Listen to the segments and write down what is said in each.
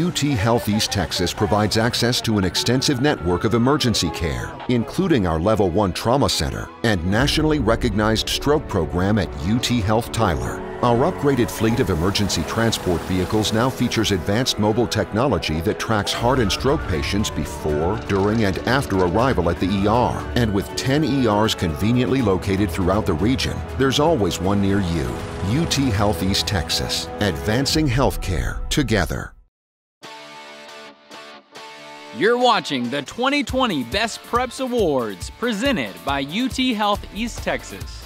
UT Health East Texas provides access to an extensive network of emergency care, including our Level 1 Trauma Center and nationally recognized stroke program at UT Health Tyler. Our upgraded fleet of emergency transport vehicles now features advanced mobile technology that tracks heart and stroke patients before, during, and after arrival at the ER. And with 10 ERs conveniently located throughout the region, there's always one near you. UT Health East Texas, advancing healthcare together. You're watching the 2020 Best Preps Awards, presented by UT Health East Texas.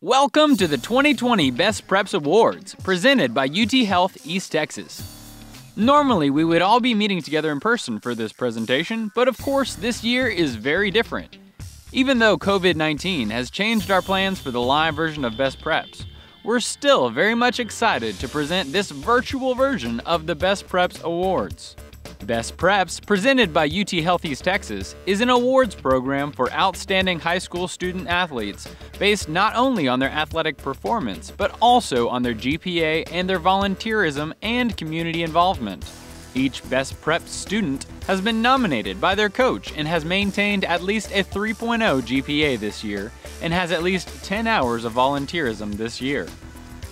Welcome to the 2020 Best Preps Awards, presented by UT Health East Texas. Normally, we would all be meeting together in person for this presentation, but of course, this year is very different. Even though COVID-19 has changed our plans for the live version of Best Preps, we're still very much excited to present this virtual version of the Best Preps Awards. Best Preps, presented by UT Health East Texas, is an awards program for outstanding high school student athletes based not only on their athletic performance, but also on their GPA and their volunteerism and community involvement. Each Best Preps student has been nominated by their coach and has maintained at least a 3.0 GPA this year and has at least 10 hours of volunteerism this year.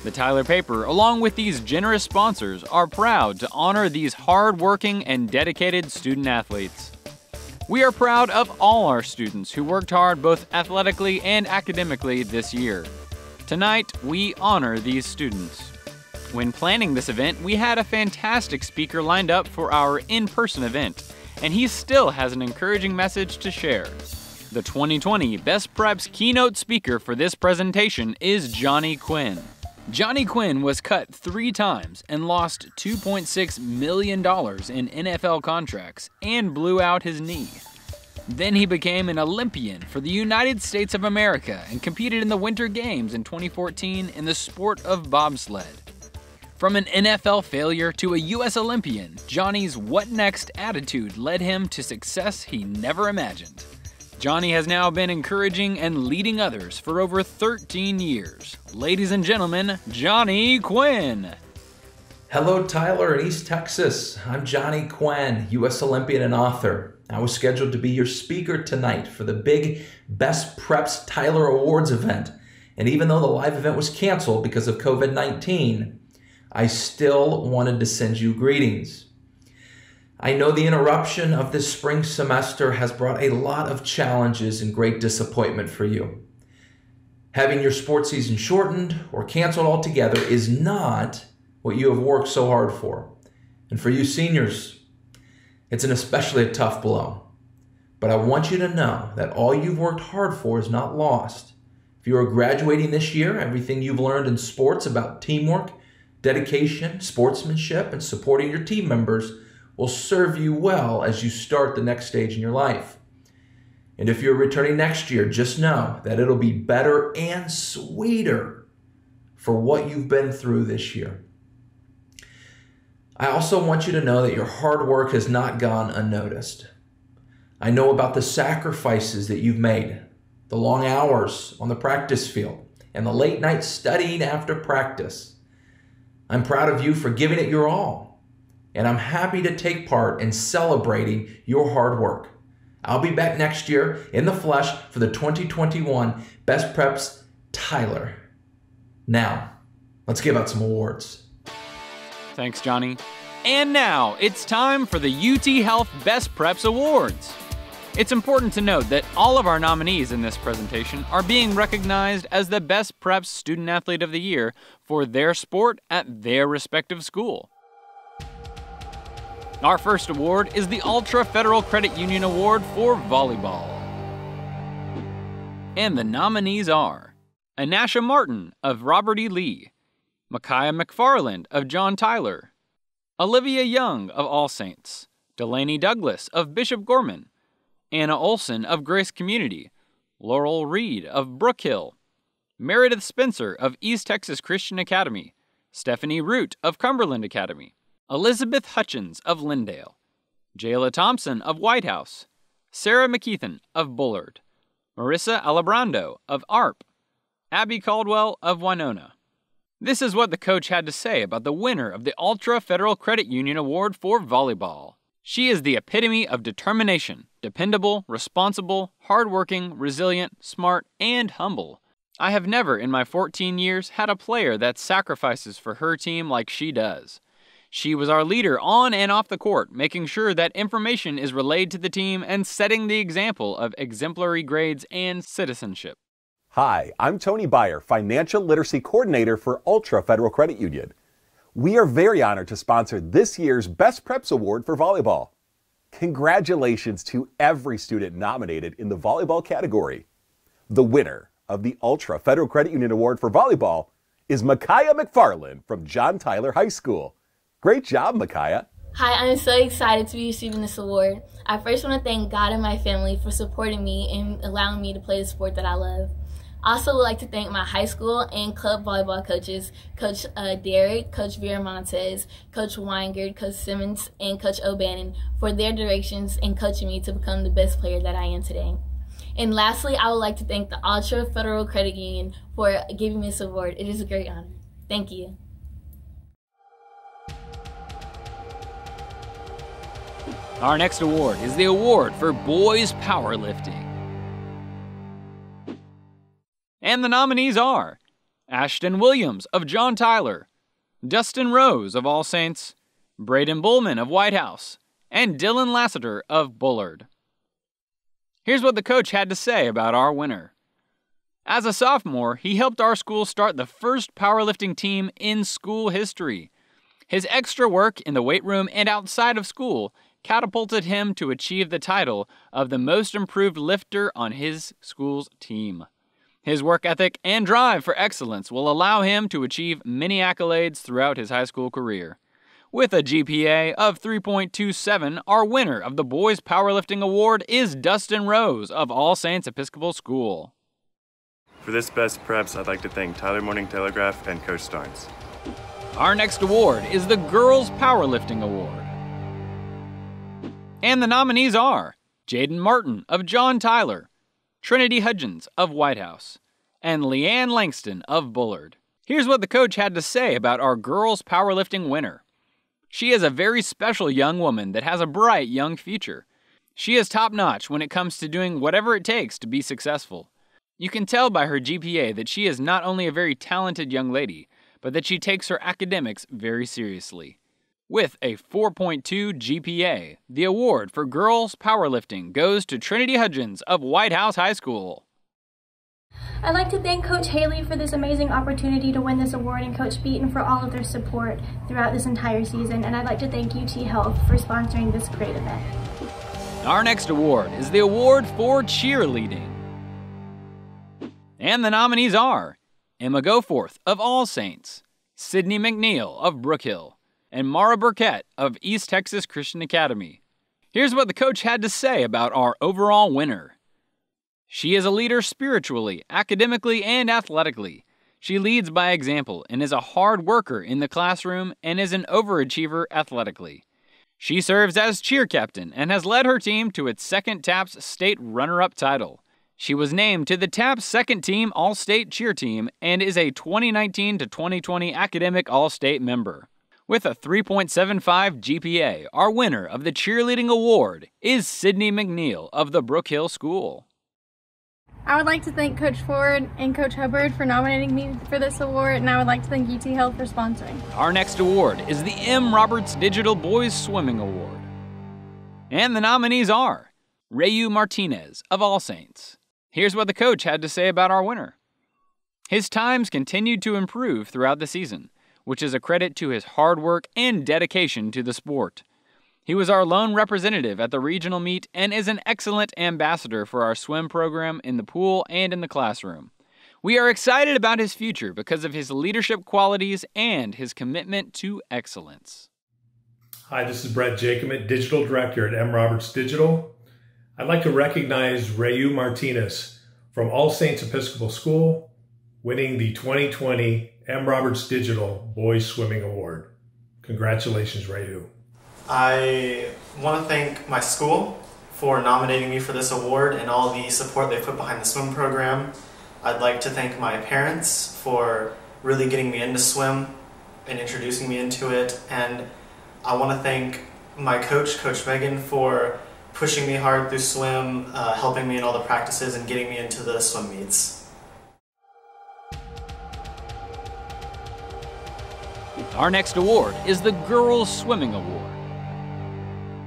The Tyler paper, along with these generous sponsors, are proud to honor these hard-working and dedicated student athletes. We are proud of all our students who worked hard both athletically and academically this year. Tonight, we honor these students. When planning this event, we had a fantastic speaker lined up for our in-person event, and he still has an encouraging message to share. The 2020 Best Preps keynote speaker for this presentation is Johnny Quinn. Johnny Quinn was cut 3 times and lost $2.6 million in NFL contracts and blew out his knee. Then he became an Olympian for the United States of America and competed in the Winter Games in 2014 in the sport of bobsled. From an NFL failure to a U.S. Olympian, Johnny's what next attitude led him to success he never imagined. Johnny has now been encouraging and leading others for over 13 years. Ladies and gentlemen, Johnny Quinn. Hello, Tyler in East Texas. I'm Johnny Quinn, U.S. Olympian and author. I was scheduled to be your speaker tonight for the big Best Preps Tyler Awards event. And even though the live event was canceled because of COVID-19, I still wanted to send you greetings. I know the interruption of this spring semester has brought a lot of challenges and great disappointment for you. Having your sports season shortened or canceled altogether is not what you have worked so hard for. And for you seniors, it's an especially a tough blow. But I want you to know that all you've worked hard for is not lost. If you are graduating this year, everything you've learned in sports about teamwork, dedication, sportsmanship, and supporting your team members will serve you well as you start the next stage in your life. And if you're returning next year, just know that it'll be better and sweeter for what you've been through this year. I also want you to know that your hard work has not gone unnoticed. I know about the sacrifices that you've made, the long hours on the practice field, and the late night studying after practice. I'm proud of you for giving it your all. And I'm happy to take part in celebrating your hard work. I'll be back next year in the flesh for the 2021 Best Preps Tyler. Now, let's give out some awards. Thanks, Johnny. And now, it's time for the UT Health Best Preps Awards. It's important to note that all of our nominees in this presentation are being recognized as the Best Preps Student Athlete of the Year for their sport at their respective school. Our first award is the Ultra Federal Credit Union Award for Volleyball. And the nominees are Anasha Martin of Robert E. Lee, Micaiah McFarland of John Tyler, Olivia Young of All Saints, Delaney Douglas of Bishop Gorman, Anna Olson of Grace Community, Laurel Reed of Brookhill, Meredith Spencer of East Texas Christian Academy, Stephanie Root of Cumberland Academy, Elizabeth Hutchins of Lindale, Jayla Thompson of White House, Sarah McKeithen of Bullard, Marissa Alabrando of ARP, Abby Caldwell of Winona. This is what the coach had to say about the winner of the Ultra Federal Credit Union Award for Volleyball. She is the epitome of determination, dependable, responsible, hardworking, resilient, smart, and humble. I have never in my 14 years had a player that sacrifices for her team like she does. She was our leader on and off the court, making sure that information is relayed to the team and setting the example of exemplary grades and citizenship. Hi, I'm Tony Byer, Financial Literacy Coordinator for Ultra Federal Credit Union. We are very honored to sponsor this year's Best Preps Award for Volleyball. Congratulations to every student nominated in the volleyball category. The winner of the Ultra Federal Credit Union Award for Volleyball is Micaiah McFarland from John Tyler High School. Great job, Micaiah. Hi, I'm so excited to be receiving this award. I first want to thank God and my family for supporting me and allowing me to play the sport that I love. I also would like to thank my high school and club volleyball coaches, Coach Derek, Coach Viramontes, Coach Weingard, Coach Simmons, and Coach O'Bannon for their directions in coaching me to become the best player that I am today. And lastly, I would like to thank the Ultra Federal Credit Union for giving me this award. It is a great honor. Thank you. Our next award is the award for Boys Powerlifting. And the nominees are Ashton Williams of John Tyler, Dustin Rose of All Saints, Braden Bullman of White House, and Dylan Lassiter of Bullard. Here's what the coach had to say about our winner. As a sophomore, he helped our school start the first powerlifting team in school history. His extra work in the weight room and outside of school catapulted him to achieve the title of the most improved lifter on his school's team. His work ethic and drive for excellence will allow him to achieve many accolades throughout his high school career. With a GPA of 3.27, our winner of the Boys Powerlifting Award is Dustin Rose of All Saints Episcopal School. For this Best Preps, I'd like to thank Tyler Morning Telegraph and Coach Starnes. Our next award is the Girls Powerlifting Award. And the nominees are Jaden Martin of John Tyler, Trinity Hudgens of White House, and Leanne Langston of Bullard. Here's what the coach had to say about our girls powerlifting winner. She is a very special young woman that has a bright young future. She is top-notch when it comes to doing whatever it takes to be successful. You can tell by her GPA that she is not only a very talented young lady, but that she takes her academics very seriously. With a 4.2 GPA, the award for girls powerlifting goes to Trinity Hudgens of White House High School. I'd like to thank Coach Haley for this amazing opportunity to win this award and Coach Beaton for all of their support throughout this entire season. And I'd like to thank UT Health for sponsoring this great event. Our next award is the award for cheerleading. And the nominees are Emma Goforth of All Saints, Sydney McNeil of Brookhill, and Mara Burkett of East Texas Christian Academy. Here's what the coach had to say about our overall winner. She is a leader spiritually, academically, and athletically. She leads by example and is a hard worker in the classroom and is an overachiever athletically. She serves as cheer captain and has led her team to its second TAPS state runner-up title. She was named to the TAPS second team All-State cheer team and is a 2019 to 2020 academic All-State member. With a 3.75 GPA, our winner of the cheerleading award is Sydney McNeil of the Brookhill School. I would like to thank Coach Ford and Coach Hubbard for nominating me for this award, and I would like to thank UT Health for sponsoring. Our next award is the M. Roberts Digital Boys Swimming Award. And the nominees are Rayu Martinez of All Saints. Here's what the coach had to say about our winner. His times continued to improve throughout the season, which is a credit to his hard work and dedication to the sport. He was our lone representative at the regional meet and is an excellent ambassador for our swim program in the pool and in the classroom. We are excited about his future because of his leadership qualities and his commitment to excellence. Hi, this is Brett Jacobit, Digital Director at M. Roberts Digital. I'd like to recognize Rayu Martinez from All Saints Episcopal School, winning the 2020 M. Roberts Digital Boys Swimming Award. Congratulations, Rayu. I want to thank my school for nominating me for this award and all the support they put behind the swim program. I'd like to thank my parents for really getting me into swim and introducing me into it. And I want to thank my coach, Coach Megan, for pushing me hard through swim, helping me in all the practices, and getting me into the swim meets. Our next award is the Girls Swimming Award.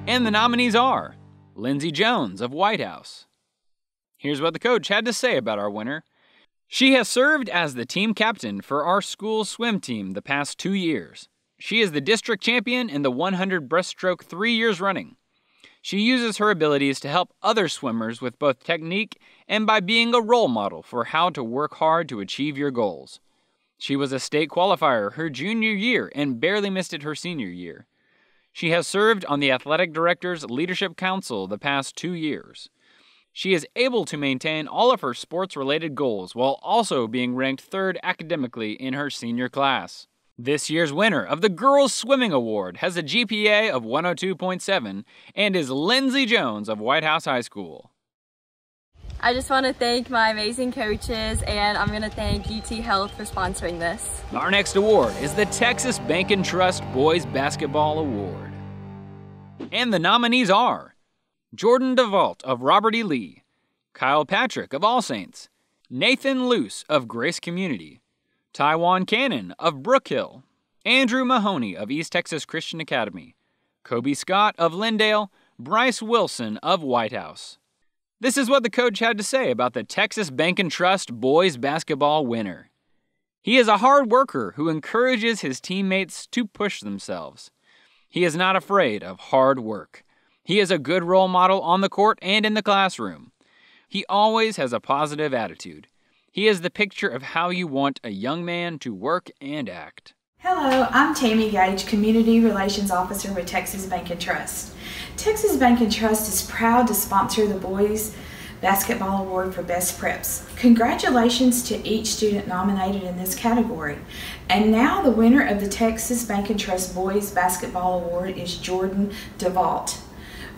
And the nominees are Lindsay Jones of White House. Here's what the coach had to say about our winner. She has served as the team captain for our school swim team the past 2 years. She is the district champion in the 100 breaststroke 3 years running. She uses her abilities to help other swimmers with both technique and by being a role model for how to work hard to achieve your goals. She was a state qualifier her junior year and barely missed it her senior year. She has served on the Athletic Director's Leadership Council the past 2 years. She is able to maintain all of her sports-related goals while also being ranked 3rd academically in her senior class. This year's winner of the Girls Swimming Award has a GPA of 102.7 and is Lindsay Jones of White House High School. I just want to thank my amazing coaches, and I'm going to thank UT Health for sponsoring this. Our next award is the Texas Bank & Trust Boys Basketball Award. And the nominees are Jordan DeVault of Robert E. Lee, Kyle Patrick of All Saints, Nathan Luce of Grace Community, Taiwan Cannon of Brookhill, Andrew Mahoney of East Texas Christian Academy, Kobe Scott of Lindale, Bryce Wilson of White House. This is what the coach had to say about the Texas Bank & Trust Boys Basketball winner. He is a hard worker who encourages his teammates to push themselves. He is not afraid of hard work. He is a good role model on the court and in the classroom. He always has a positive attitude. He is the picture of how you want a young man to work and act. Hello, I'm Tammy Gage, Community Relations Officer with Texas Bank & Trust. Texas Bank & Trust is proud to sponsor the Boys Basketball Award for Best Preps. Congratulations to each student nominated in this category. And now the winner of the Texas Bank & Trust Boys Basketball Award is Jordan DeVault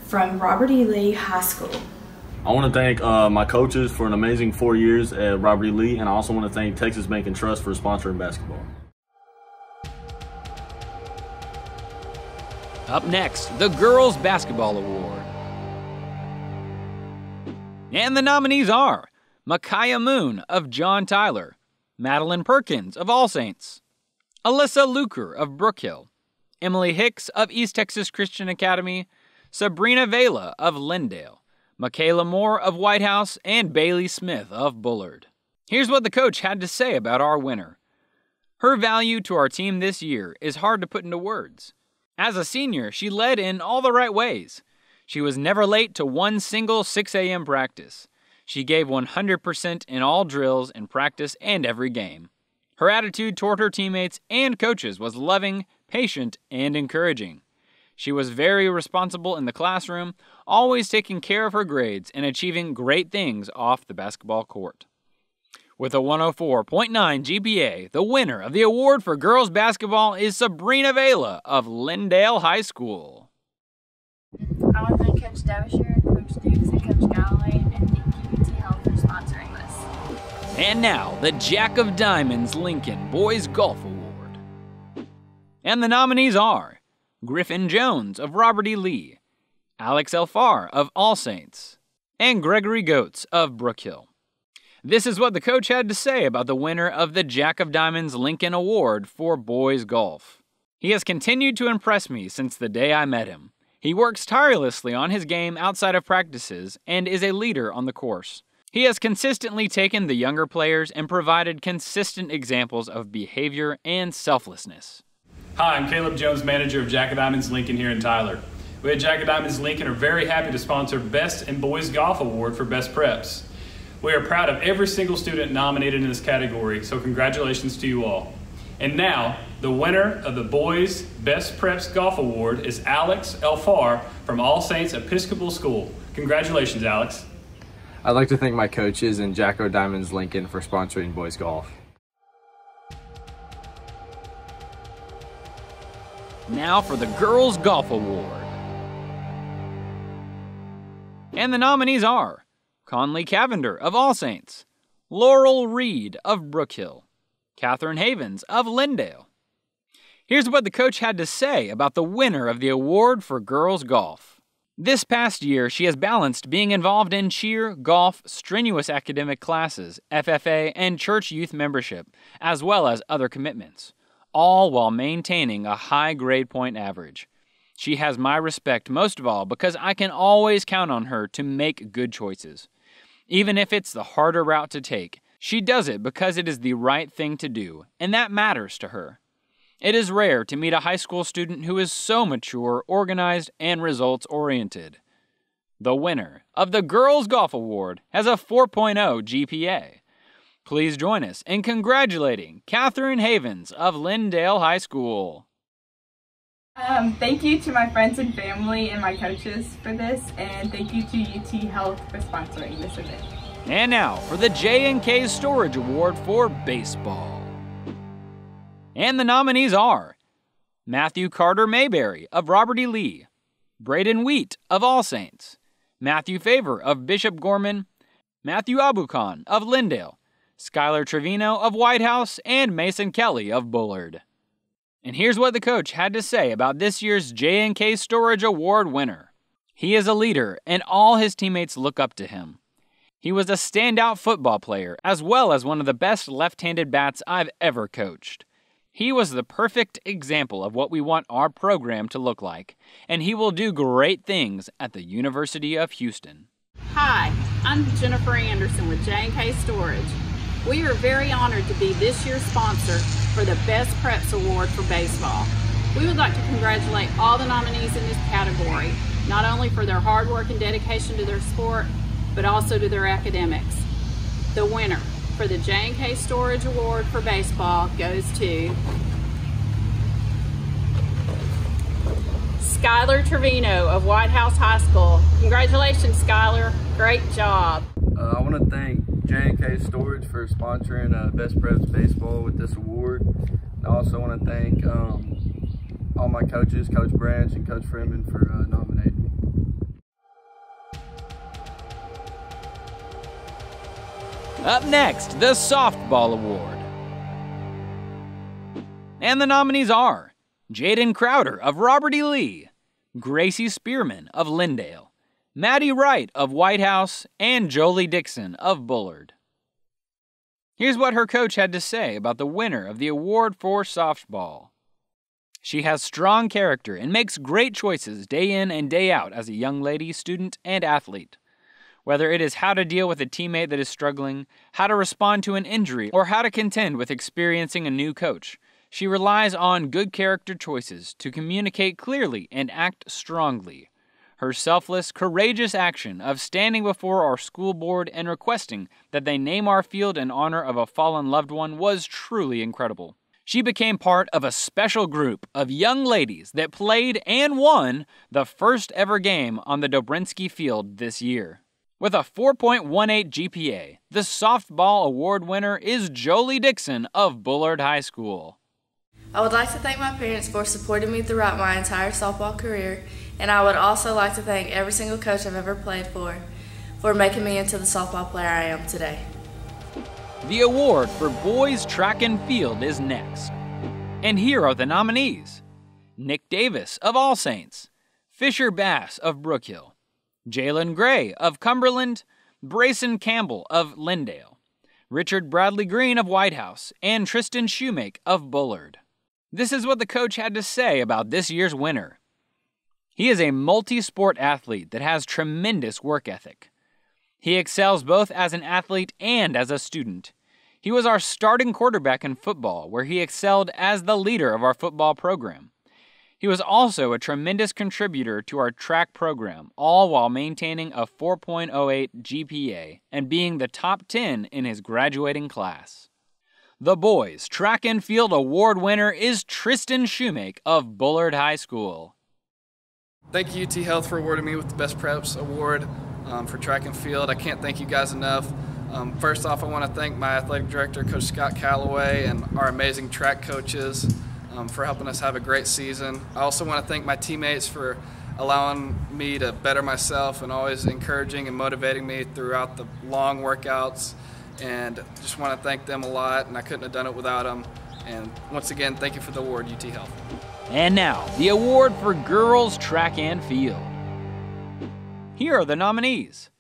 from Robert E. Lee High School. I want to thank my coaches for an amazing 4 years at Robert E. Lee, and I also want to thank Texas Bank & Trust for sponsoring basketball. Up next, the Girls Basketball Award. And the nominees are Micaiah Moon of John Tyler, Madeline Perkins of All Saints, Alyssa Luker of Brookhill, Emily Hicks of East Texas Christian Academy, Sabrina Vela of Lindale, Michaela Moore of White House, and Bailey Smith of Bullard. Here's what the coach had to say about our winner. Her value to our team this year is hard to put into words. As a senior, she led in all the right ways. She was never late to one single 6 a.m. practice. She gave 100% in all drills in practice and every game. Her attitude toward her teammates and coaches was loving, patient, and encouraging. She was very responsible in the classroom, always taking care of her grades and achieving great things off the basketball court. With a 104.9 GPA, the winner of the award for girls basketball is Sabrina Vela of Lindale High School. I want to thank Coach Devonshire, Coach Dukes, and Coach Galloway, and thank you UT Health for sponsoring this. And now, the Jack of Diamonds Lincoln Boys Golf Award. And the nominees are Griffin Jones of Robert E. Lee, Alex Elfar of All Saints, and Gregory Goetz of Brookhill. This is what the coach had to say about the winner of the Jack of Diamonds Lincoln Award for boys golf. He has continued to impress me since the day I met him. He works tirelessly on his game outside of practices and is a leader on the course. He has consistently taken the younger players and provided consistent examples of behavior and selflessness. Hi, I'm Caleb Jones, manager of Jack of Diamonds Lincoln here in Tyler. We at Jack of Diamonds Lincoln are very happy to sponsor Best in Boys Golf Award for Best Preps. We are proud of every single student nominated in this category, so congratulations to you all. And now, the winner of the Boys Best Preps Golf Award is Alex Elfar from All Saints Episcopal School. Congratulations, Alex. I'd like to thank my coaches and Jack of Diamonds Lincoln for sponsoring boys golf. Now for the Girls Golf Award. And the nominees are Conley Cavender of All Saints, Laurel Reed of Brookhill, Catherine Havens of Lindale. Here's what the coach had to say about the winner of the award for girls golf. This past year, she has balanced being involved in cheer, golf, strenuous academic classes, FFA, and church youth membership, as well as other commitments, all while maintaining a high grade point average. She has my respect most of all because I can always count on her to make good choices. Even if it's the harder route to take, she does it because it is the right thing to do, and that matters to her. It is rare to meet a high school student who is so mature, organized, and results-oriented. The winner of the Girls Golf Award has a 4.0 GPA. Please join us in congratulating Catherine Havens of Lindale High School. Thank you to my friends and family and my coaches for this, and thank you to UT Health for sponsoring this event. And now for the J&K Storage Award for Baseball. And the nominees are Matthew Carter Mayberry of Robert E. Lee, Braden Wheat of All Saints, Matthew Favor of Bishop Gorman, Matthew Abukan of Lindale, Skylar Trevino of White House, and Mason Kelly of Bullard. And here's what the coach had to say about this year's J&K Storage Award winner. He is a leader, and all his teammates look up to him. He was a standout football player, as well as one of the best left-handed bats I've ever coached. He was the perfect example of what we want our program to look like, and he will do great things at the University of Houston. Hi, I'm Jennifer Anderson with J&K Storage. We are very honored to be this year's sponsor for the Best Preps Award for Baseball. We would like to congratulate all the nominees in this category, not only for their hard work and dedication to their sport, but also to their academics. The winner for the J&K Storage Award for Baseball goes to Skylar Trevino of White House High School. Congratulations, Skylar. Great job. I want to thank J&K Storage for sponsoring Best Preps Baseball with this award. I also want to thank all my coaches, Coach Branch and Coach Freeman, for nominating me. Up next, the Softball Award. And the nominees are Jaden Crowder of Robert E. Lee, Gracie Spearman of Lindale, Maddie Wright of White House, and Jolie Dixon of Bullard. Here's what her coach had to say about the winner of the award for softball. She has strong character and makes great choices day in and day out as a young lady, student, and athlete. Whether it is how to deal with a teammate that is struggling, how to respond to an injury, or how to contend with experiencing a new coach, she relies on good character choices to communicate clearly and act strongly. Her selfless, courageous action of standing before our school board and requesting that they name our field in honor of a fallen loved one was truly incredible. She became part of a special group of young ladies that played and won the first ever game on the Dobrinsky Field this year. With a 4.18 GPA, the softball award winner is Jolie Dixon of Bullard High School. I would like to thank my parents for supporting me throughout my entire softball career, and I would also like to thank every single coach I've ever played for making me into the softball player I am today. The award for boys track and field is next. And here are the nominees: Nick Davis of All Saints, Fisher Bass of Brookhill, Jalen Gray of Cumberland, Brayson Campbell of Lindale, Richard Bradley Green of White House, and Tristan Shoemake of Bullard. This is what the coach had to say about this year's winner. He is a multi-sport athlete that has tremendous work ethic. He excels both as an athlete and as a student. He was our starting quarterback in football, where he excelled as the leader of our football program. He was also a tremendous contributor to our track program, all while maintaining a 4.08 GPA and being the top 10 in his graduating class. The boys track and field award winner is Tristan Shoemake of Bullard High School. Thank you, UT Health, for awarding me with the Best Preps Award for track and field. I can't thank you guys enough. First off, I want to thank my athletic director, Coach Scott Calloway, and our amazing track coaches for helping us have a great season. I also want to thank my teammates for allowing me to better myself and always encouraging and motivating me throughout the long workouts and just want to thank them a lot, and I couldn't have done it without them. And once again, thank you for the award, UT Health. And now, the award for girls track and field. Here are the nominees: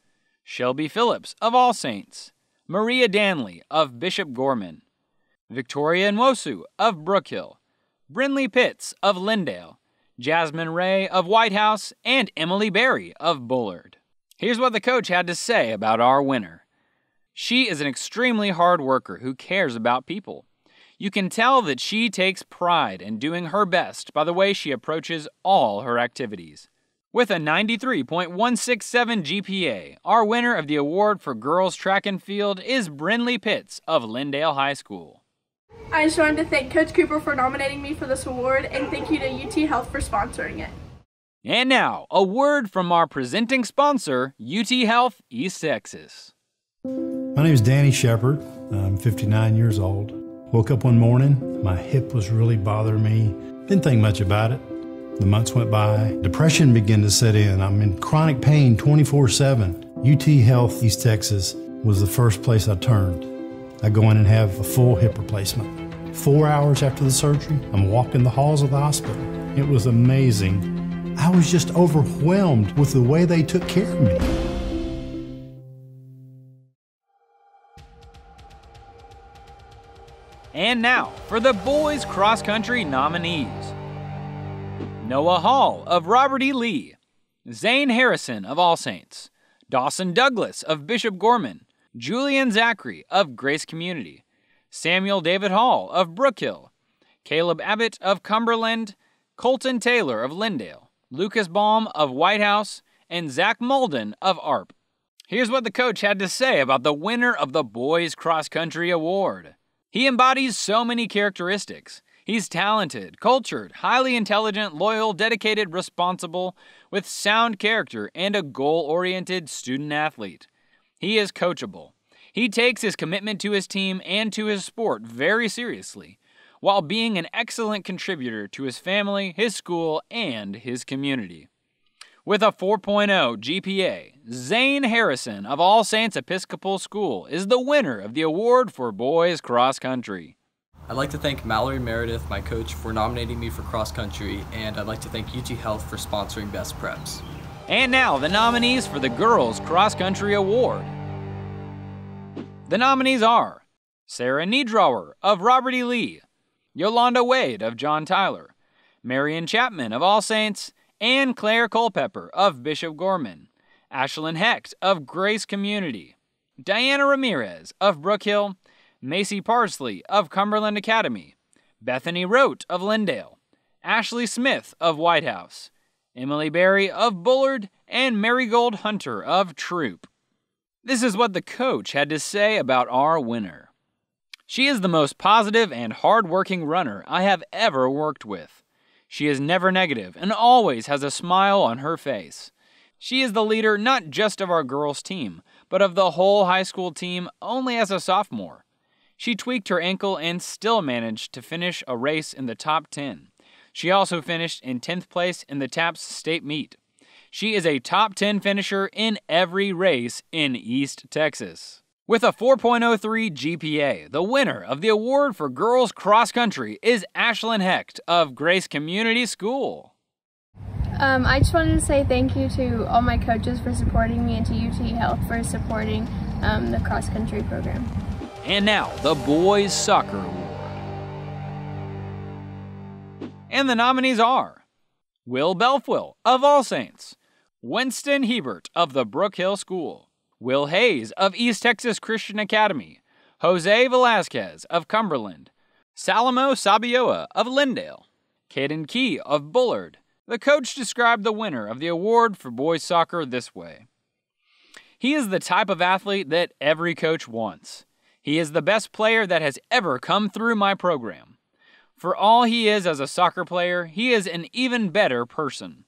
Shelby Phillips of All Saints, Maria Danley of Bishop Gorman, Victoria Nwosu of Brook Hill, Brinley Pitts of Lindale, Jasmine Ray of White House, and Emily Berry of Bullard. Here's what the coach had to say about our winner. She is an extremely hard worker who cares about people. You can tell that she takes pride in doing her best by the way she approaches all her activities. With a 93.167 GPA, our winner of the award for girls track and field is Brinley Pitts of Lindale High School. I just wanted to thank Coach Cooper for nominating me for this award, and thank you to UT Health for sponsoring it. And now, a word from our presenting sponsor, UT Health East Texas. My name is Danny Shepard. I'm 59 years old. Woke up one morning, my hip was really bothering me. Didn't think much about it. The months went by. Depression began to set in. I'm in chronic pain 24/7. UT Health East Texas was the first place I turned. I go in and have a full hip replacement. 4 hours after the surgery, I'm walking the halls of the hospital. It was amazing. I was just overwhelmed with the way they took care of me. And now, for the boys cross-country nominees. Noah Hall of Robert E. Lee, Zane Harrison of All Saints, Dawson Douglas of Bishop Gorman, Julian Zachary of Grace Community, Samuel David Hall of Brook Hill, Caleb Abbott of Cumberland, Colton Taylor of Lindale, Lucas Baum of White House, and Zach Malden of ARP. Here's what the coach had to say about the winner of the Boys Cross Country Award. He embodies so many characteristics. He's talented, cultured, highly intelligent, loyal, dedicated, responsible, with sound character, and a goal-oriented student-athlete. He is coachable. He takes his commitment to his team and to his sport very seriously, while being an excellent contributor to his family, his school, and his community. With a 4.0 GPA, Zane Harrison of All Saints Episcopal School is the winner of the award for Boys Cross Country. I'd like to thank Mallory Meredith, my coach, for nominating me for cross country, and I'd like to thank UT Health for sponsoring Best Preps. And now, the nominees for the Girls Cross Country Award. The nominees are Sarah Niedrauer of Robert E. Lee, Yolanda Wade of John Tyler, Marion Chapman of All Saints, and Claire Culpepper of Bishop Gorman, Ashlyn Hecht of Grace Community, Diana Ramirez of Brook Hill, Macy Parsley of Cumberland Academy, Bethany Rote of Lindale, Ashley Smith of White House, Emily Berry of Bullard, and Marigold Hunter of Troop. This is what the coach had to say about our winner. She is the most positive and hard-working runner I have ever worked with. She is never negative and always has a smile on her face. She is the leader not just of our girls' team, but of the whole high school team only as a sophomore. She tweaked her ankle and still managed to finish a race in the top 10. She also finished in 10th place in the TAPS state meet. She is a top 10 finisher in every race in East Texas. With a 4.03 GPA, the winner of the award for girls cross country is Ashlyn Hecht of Grace Community School. I just wanted to say thank you to all my coaches for supporting me and to UT Health for supporting the cross country program. And now, the Boys Soccer Award. And the nominees are Will Belfwill of All Saints, Winston Hebert of the Brook Hill School, Will Hayes of East Texas Christian Academy, Jose Velasquez of Cumberland, Salomo Sabioa of Lindale, Caden Key of Bullard. The coach described the winner of the award for boys soccer this way. He is the type of athlete that every coach wants. He is the best player that has ever come through my program. For all he is as a soccer player, he is an even better person.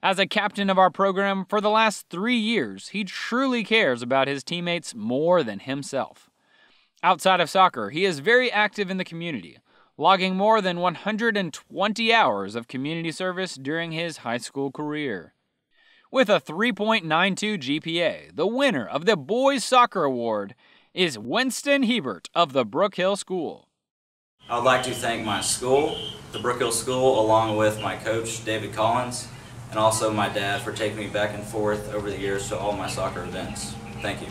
As a captain of our program for the last 3 years, he truly cares about his teammates more than himself. Outside of soccer, he is very active in the community, logging more than 120 hours of community service during his high school career. With a 3.92 GPA, the winner of the Boys Soccer Award is Winston Hebert of the Brook Hill School. I would like to thank my school, the Brook Hill School, along with my coach, David Collins, and also my dad for taking me back and forth over the years to all my soccer events. Thank you.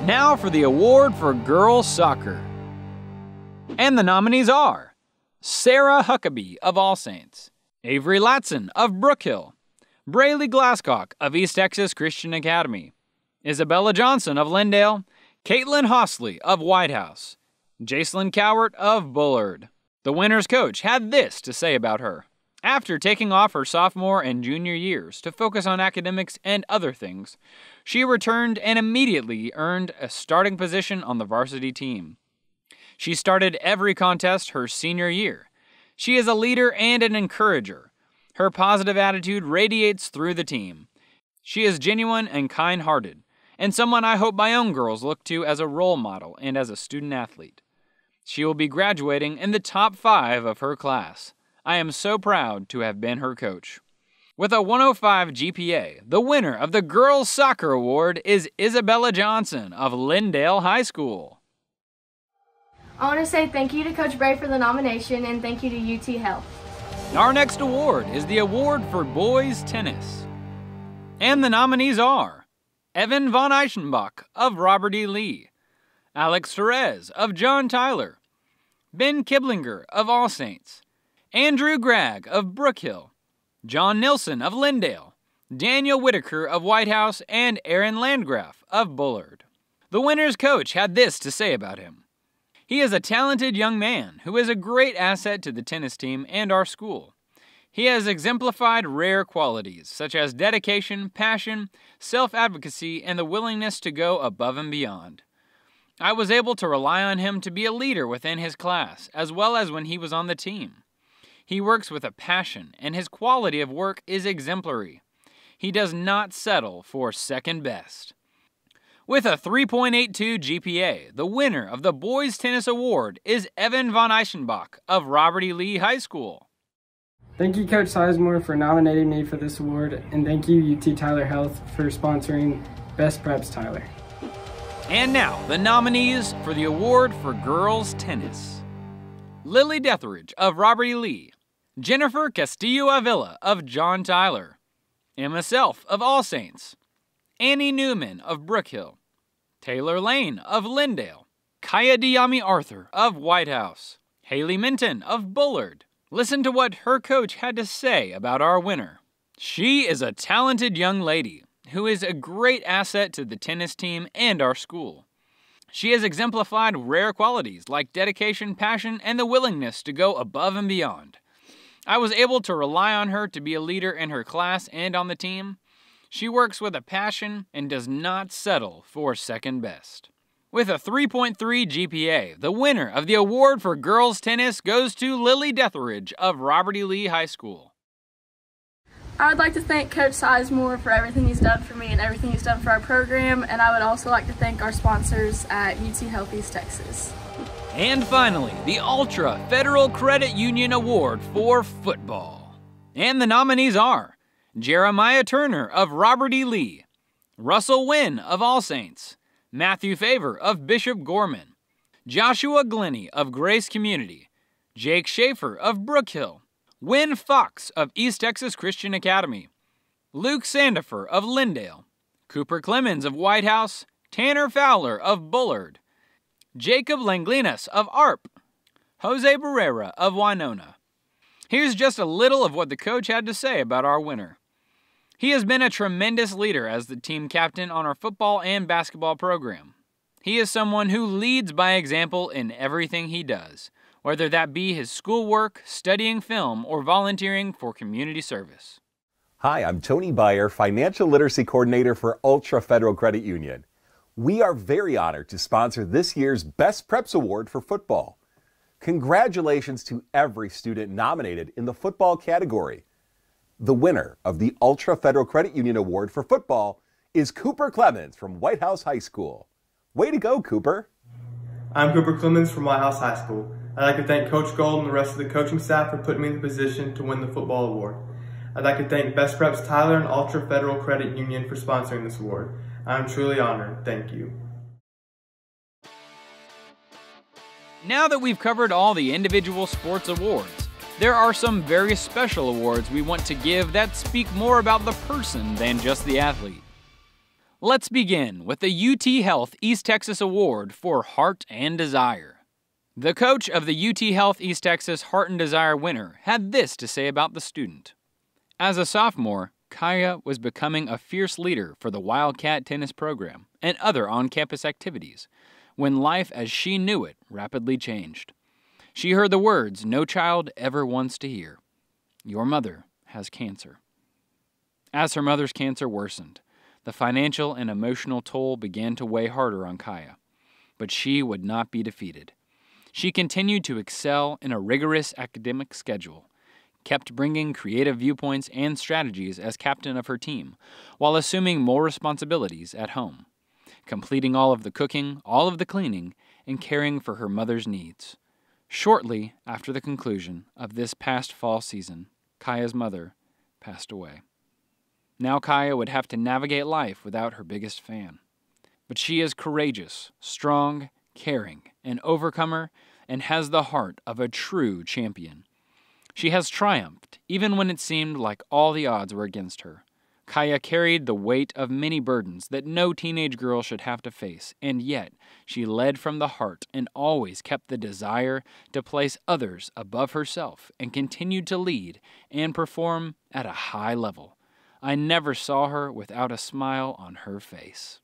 Now for the award for girls soccer. And the nominees are Sarah Huckabee of All Saints, Avery Latson of Brook Hill, Braylee Glasscock of East Texas Christian Academy, Isabella Johnson of Lindale, Caitlin Hostley of White House, Jacelyn Cowart of Bullard. The winner's coach had this to say about her. After taking off her sophomore and junior years to focus on academics and other things, she returned and immediately earned a starting position on the varsity team. She started every contest her senior year. She is a leader and an encourager. Her positive attitude radiates through the team. She is genuine and kind-hearted, and someone I hope my own girls look to as a role model and as a student athlete. She will be graduating in the top 5 of her class. I am so proud to have been her coach. With a 105 GPA, the winner of the Girls Soccer Award is Isabella Johnson of Lindale High School. I want to say thank you to Coach Bray for the nomination and thank you to UT Health. Our next award is the award for boys tennis. And the nominees are Evan von Eichenbach of Robert E. Lee, Alex Perez of John Tyler, Ben Kiblinger of All Saints, Andrew Gregg of Brook Hill, John Nilsson of Lindale, Daniel Whitaker of White House, and Aaron Landgraf of Bullard. The winner's coach had this to say about him. He is a talented young man who is a great asset to the tennis team and our school. He has exemplified rare qualities such as dedication, passion, self-advocacy, and the willingness to go above and beyond. I was able to rely on him to be a leader within his class, as well as when he was on the team. He works with a passion, and his quality of work is exemplary. He does not settle for second best. With a 3.82 GPA, the winner of the Boys Tennis Award is Evan von Eichenbach of Robert E. Lee High School. Thank you, Coach Sizemore, for nominating me for this award, and thank you, UT Tyler Health, for sponsoring Best Preps Tyler. And now, the nominees for the award for girls tennis. Lily Deathridge of Robert E. Lee, Jennifer Castillo-Avila of John Tyler, Emma Self of All Saints, Annie Newman of Brook Hill, Taylor Lane of Lindale, Kaya Diami Arthur of White House, Haley Minton of Bullard. Listen to what her coach had to say about our winner. She is a talented young lady who is a great asset to the tennis team and our school. She has exemplified rare qualities like dedication, passion, and the willingness to go above and beyond. I was able to rely on her to be a leader in her class and on the team. She works with a passion and does not settle for second best. With a 3.3 GPA, the winner of the award for girls tennis goes to Lily Deathridge of Robert E. Lee High School. I would like to thank Coach Sizemore for everything he's done for me and everything he's done for our program, and I would also like to thank our sponsors at UT Health East Texas. And finally, the Ultra Federal Credit Union Award for football. And the nominees are Jeremiah Turner of Robert E. Lee, Russell Wynn of All Saints, Matthew Favor of Bishop Gorman, Joshua Glennie of Grace Community, Jake Schaefer of Brook Hill, Wynn Fox of East Texas Christian Academy, Luke Sandifer of Lindale, Cooper Clemens of White House, Tanner Fowler of Bullard, Jacob Langlinas of ARP, Jose Barrera of Winona. Here's just a little of what the coach had to say about our winner. He has been a tremendous leader as the team captain on our football and basketball program. He is someone who leads by example in everything he does, whether that be his schoolwork, studying film, or volunteering for community service. Hi, I'm Tony Byer, Financial Literacy Coordinator for Ultra Federal Credit Union. We are very honored to sponsor this year's Best Preps Award for football. Congratulations to every student nominated in the football category. The winner of the Ultra Federal Credit Union Award for football is Cooper Clemens from White House High School. Way to go, Cooper! I'm Cooper Clemens from White House High School. I'd like to thank Coach Gold and the rest of the coaching staff for putting me in the position to win the football award. I'd like to thank Best Preps Tyler and Ultra Federal Credit Union for sponsoring this award. I'm truly honored. Thank you. Now that we've covered all the individual sports awards, there are some very special awards we want to give that speak more about the person than just the athlete. Let's begin with the UT Health East Texas Award for Heart and Desire. The coach of the UT Health East Texas Heart and Desire winner had this to say about the student. As a sophomore, Kaya was becoming a fierce leader for the Wildcat tennis program and other on-campus activities when life as she knew it rapidly changed. She heard the words no child ever wants to hear. Your mother has cancer. As her mother's cancer worsened, the financial and emotional toll began to weigh harder on Kaya, but she would not be defeated. She continued to excel in a rigorous academic schedule, kept bringing creative viewpoints and strategies as captain of her team, while assuming more responsibilities at home, completing all of the cooking, all of the cleaning, and caring for her mother's needs. Shortly after the conclusion of this past fall season, Kaya's mother passed away. Now Kaya would have to navigate life without her biggest fan. But she is courageous, strong, caring, an overcomer, and has the heart of a true champion. She has triumphed, even when it seemed like all the odds were against her. Kaya carried the weight of many burdens that no teenage girl should have to face, and yet she led from the heart and always kept the desire to place others above herself and continued to lead and perform at a high level. I never saw her without a smile on her face.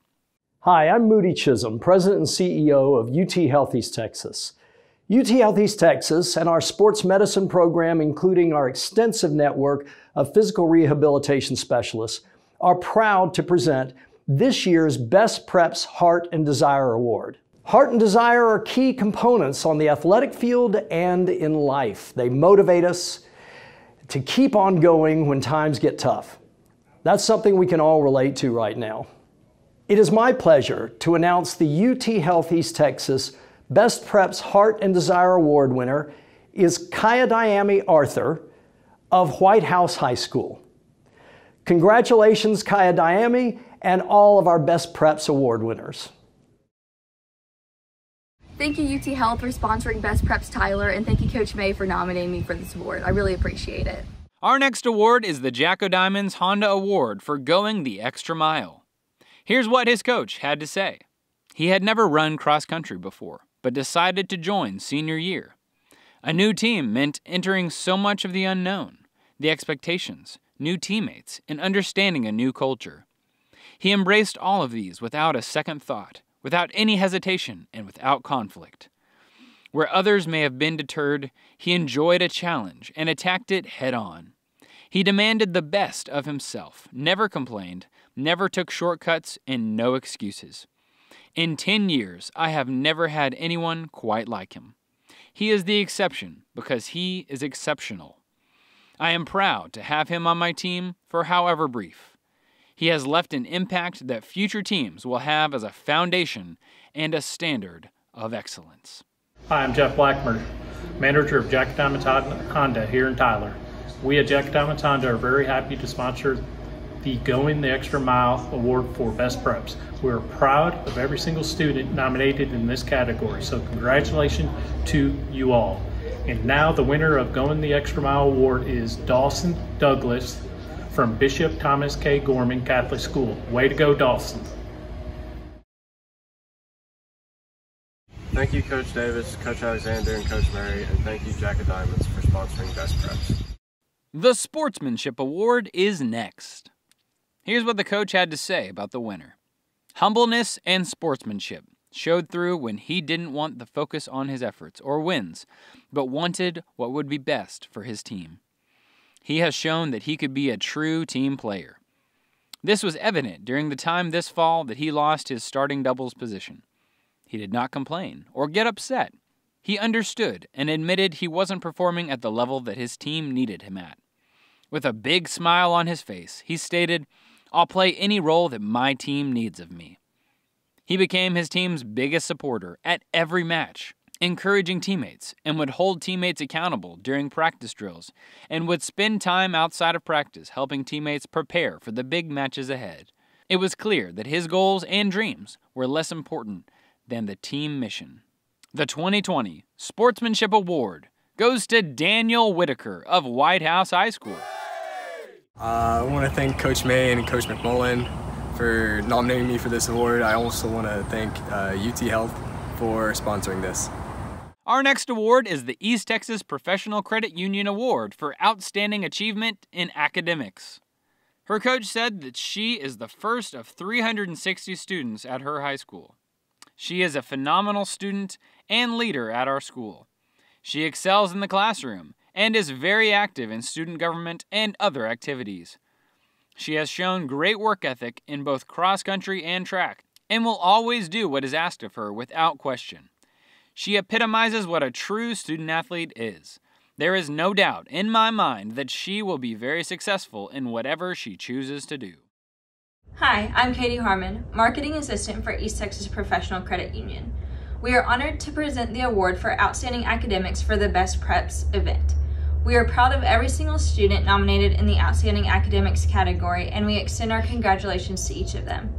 Hi, I'm Moody Chisholm, President and CEO of UT Health East Texas. UT Health East Texas and our sports medicine program, including our extensive network of physical rehabilitation specialists, are proud to present this year's Best Preps Heart and Desire Award. Heart and desire are key components on the athletic field and in life. They motivate us to keep on going when times get tough. That's something we can all relate to right now. It is my pleasure to announce the UT Health East Texas Best Preps Heart and Desire Award winner is Kaya Diami Arthur of White House High School. Congratulations, Kaya Diami, and all of our Best Preps Award winners. Thank you, UT Health, for sponsoring Best Preps Tyler, and thank you, Coach May, for nominating me for this award. I really appreciate it. Our next award is the Jack O'Diamonds Honda Award for going the extra mile. Here's what his coach had to say. He had never run cross country before, but decided to join senior year. A new team meant entering so much of the unknown, the expectations, new teammates, and understanding a new culture. He embraced all of these without a second thought, without any hesitation, and without conflict. Where others may have been deterred, he enjoyed a challenge and attacked it head-on. He demanded the best of himself, never complained, never took shortcuts, and no excuses. In 10 years, I have never had anyone quite like him. He is the exception because he is exceptional. I am proud to have him on my team for however brief. He has left an impact that future teams will have as a foundation and a standard of excellence. Hi, I'm Jeff Blackmer, manager of Jack Diamonds Honda here in Tyler. We at Jack Diamonds Honda are very happy to sponsor the Going the Extra Mile Award for Best Preps. We're proud of every single student nominated in this category, so congratulations to you all. And now the winner of Going the Extra Mile Award is Dawson Douglas from Bishop Thomas K. Gorman Catholic School. Way to go, Dawson. Thank you, Coach Davis, Coach Alexander, and Coach Murray, and thank you, Jack Diamonds, for sponsoring Best Preps. The Sportsmanship Award is next. Here's what the coach had to say about the winner. Humbleness and sportsmanship showed through when he didn't want the focus on his efforts or wins, but wanted what would be best for his team. He has shown that he could be a true team player. This was evident during the time this fall that he lost his starting doubles position. He did not complain or get upset. He understood and admitted he wasn't performing at the level that his team needed him at. With a big smile on his face, he stated, "I'll play any role that my team needs of me." He became his team's biggest supporter at every match, encouraging teammates, and would hold teammates accountable during practice drills, and would spend time outside of practice helping teammates prepare for the big matches ahead. It was clear that his goals and dreams were less important than the team mission. The 2020 Sportsmanship Award goes to Daniel Whitaker of White House High School. I want to thank Coach May and Coach McMullen for nominating me for this award. I also want to thank UT Health for sponsoring this. Our next award is the East Texas Professional Credit Union Award for Outstanding Achievement in Academics. Her coach said that she is the first of 360 students at her high school. She is a phenomenal student and leader at our school. She excels in the classroom and is very active in student government and other activities. She has shown great work ethic in both cross country and track and will always do what is asked of her without question. She epitomizes what a true student athlete is. There is no doubt in my mind that she will be very successful in whatever she chooses to do. Hi, I'm Katie Harmon, Marketing Assistant for East Texas Professional Credit Union. We are honored to present the award for Outstanding Academics for the Best Preps event. We are proud of every single student nominated in the Outstanding Academics category, and we extend our congratulations to each of them.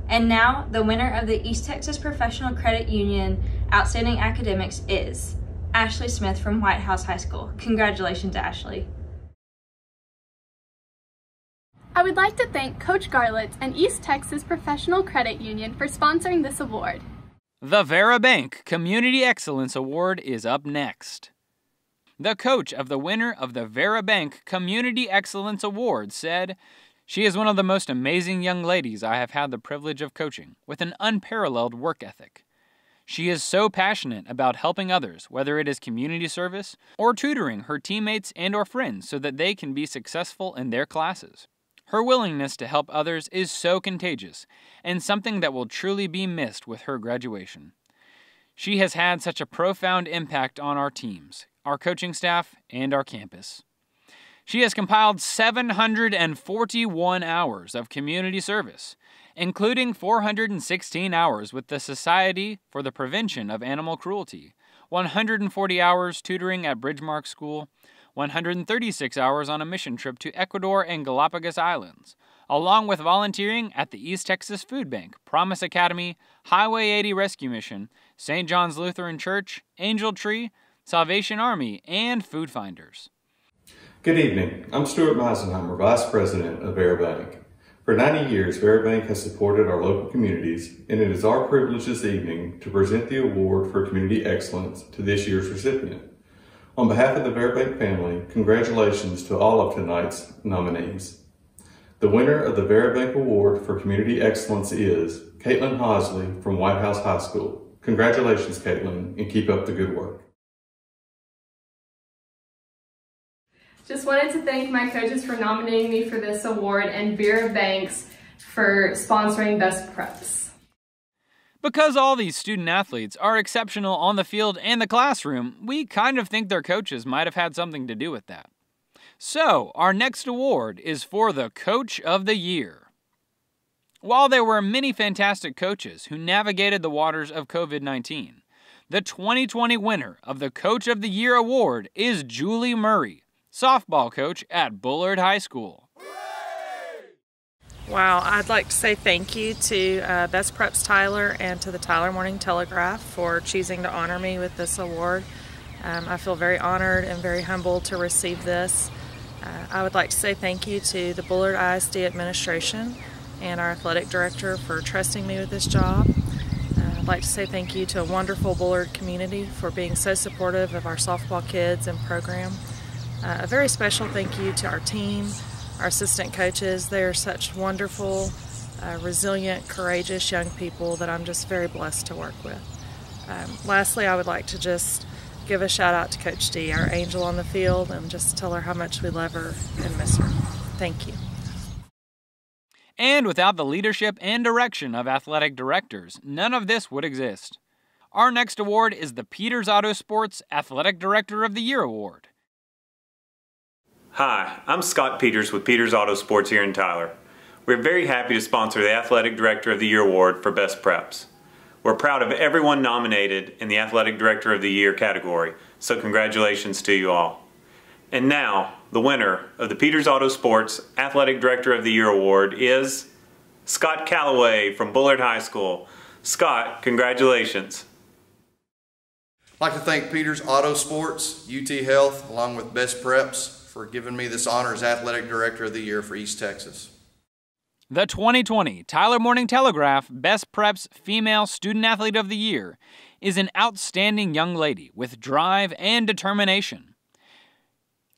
And now, the winner of the East Texas Professional Credit Union Outstanding Academics is Ashley Smith from White House High School. Congratulations, Ashley. I would like to thank Coach Garlitz and East Texas Professional Credit Union for sponsoring this award. The Vera Bank Community Excellence Award is up next. The coach of the winner of the Vera Bank Community Excellence Award said, "She is one of the most amazing young ladies I have had the privilege of coaching, with an unparalleled work ethic. She is so passionate about helping others, whether it is community service or tutoring her teammates and or friends so that they can be successful in their classes. Her willingness to help others is so contagious and something that will truly be missed with her graduation. She has had such a profound impact on our teams, our coaching staff, and our campus. She has compiled 741 hours of community service, including 416 hours with the Society for the Prevention of Animal Cruelty, 140 hours tutoring at Bridgemark School, 136 hours on a mission trip to Ecuador and Galapagos Islands, along with volunteering at the East Texas Food Bank, Promise Academy, Highway 80 Rescue Mission, St. John's Lutheran Church, Angel Tree, Salvation Army, and Food Finders." Good evening. I'm Stuart Meisenheimer, Vice President of Vera Bank. For 90 years, Vera Bank has supported our local communities, and it is our privilege this evening to present the award for Community Excellence to this year's recipient. On behalf of the Vera Bank family, congratulations to all of tonight's nominees. The winner of the Vera Bank Award for Community Excellence is Caitlin Hosley from White House High School. Congratulations, Caitlin, and keep up the good work. Just wanted to thank my coaches for nominating me for this award and Vera Banks for sponsoring Best Preps. Because all these student athletes are exceptional on the field and the classroom, we kind of think their coaches might have had something to do with that. So, our next award is for the Coach of the Year. While there were many fantastic coaches who navigated the waters of COVID-19, the 2020 winner of the Coach of the Year award is Julie Murray, softball coach at Bullard High School. Wow, I'd like to say thank you to Best Preps Tyler and to the Tyler Morning Telegraph for choosing to honor me with this award. I feel very honored and very humbled to receive this. I would like to say thank you to the Bullard ISD administration and our athletic director for trusting me with this job. I'd like to say thank you to a wonderful Bullard community for being so supportive of our softball kids and program. A very special thank you to our team, our assistant coaches. They are such wonderful, resilient, courageous young people that I'm just very blessed to work with. Lastly, I would like to just give a shout out to Coach D, our angel on the field, and just tell her how much we love her and miss her. Thank you. And without the leadership and direction of athletic directors, none of this would exist. Our next award is the Peters Auto Sports Athletic Director of the Year Award. Hi, I'm Scott Peters with Peters Auto Sports here in Tyler. We're very happy to sponsor the Athletic Director of the Year Award for Best Preps. We're proud of everyone nominated in the Athletic Director of the Year category, so congratulations to you all. And now, the winner of the Peters Auto Sports Athletic Director of the Year Award is Scott Calloway from Bullard High School. Scott, congratulations. I'd like to thank Peters Auto Sports, UT Health, along with Best Preps for giving me this honor as Athletic Director of the Year for East Texas. The 2020 Tyler Morning Telegraph Best Preps Female Student Athlete of the Year is an outstanding young lady with drive and determination.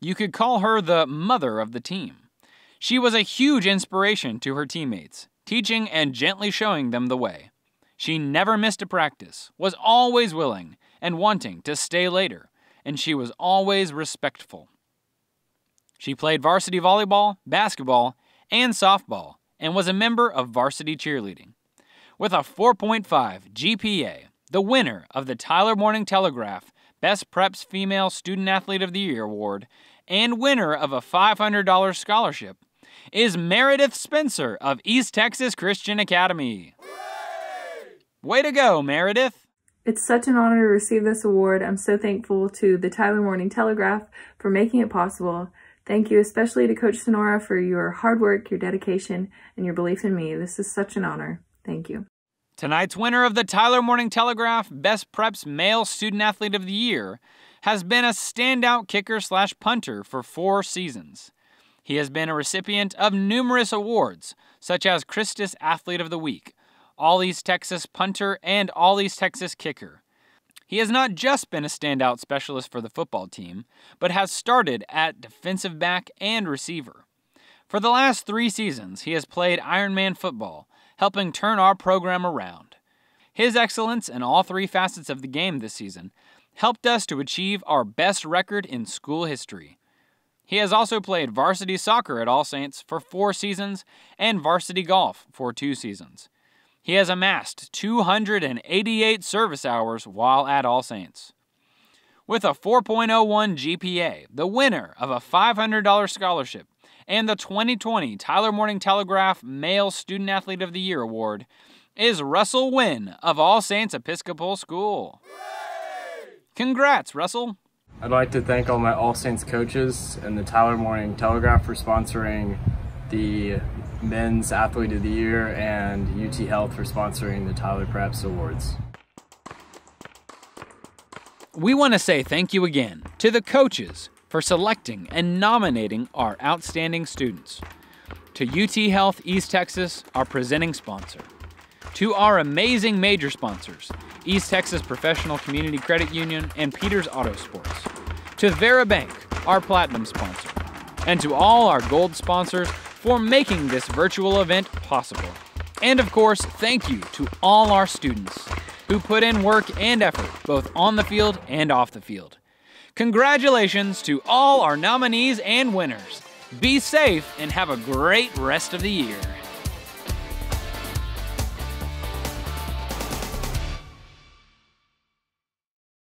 You could call her the mother of the team. She was a huge inspiration to her teammates, teaching and gently showing them the way. She never missed a practice, was always willing and wanting to stay later, and she was always respectful. She played varsity volleyball, basketball, and softball, and was a member of varsity cheerleading. With a 4.5 GPA, the winner of the Tyler Morning Telegraph Best Preps Female Student Athlete of the Year Award and winner of a $500 scholarship is Meredith Spencer of East Texas Christian Academy. Way to go, Meredith! It's such an honor to receive this award. I'm so thankful to the Tyler Morning Telegraph for making it possible. Thank you especially to Coach Sonora for your hard work, your dedication, and your belief in me. This is such an honor. Thank you. Tonight's winner of the Tyler Morning Telegraph Best Preps Male Student Athlete of the Year has been a standout kicker/punter for 4 seasons. He has been a recipient of numerous awards, such as Christus Athlete of the Week, All East Texas Punter, and All East Texas Kicker. He has not just been a standout specialist for the football team, but has started at defensive back and receiver. For the last 3 seasons, he has played Ironman football, helping turn our program around. His excellence in all 3 facets of the game this season helped us to achieve our best record in school history. He has also played varsity soccer at All Saints for 4 seasons and varsity golf for 2 seasons. He has amassed 288 service hours while at All Saints. With a 4.01 GPA, the winner of a $500 scholarship, and the 2020 Tyler Morning Telegraph Male Student Athlete of the Year Award is Russell Wynn of All Saints Episcopal School. Congrats, Russell. I'd like to thank all my All Saints coaches and the Tyler Morning Telegraph for sponsoring the Men's Athlete of the Year and UT Health for sponsoring the Tyler Preps Awards. We want to say thank you again to the coaches for selecting and nominating our outstanding students, to UT Health East Texas, our presenting sponsor, to our amazing major sponsors, East Texas Professional Community Credit Union and Peters Auto Sports, to Vera Bank, our platinum sponsor, and to all our gold sponsors for making this virtual event possible. And of course, thank you to all our students who put in work and effort both on the field and off the field. Congratulations to all our nominees and winners. Be safe and have a great rest of the year.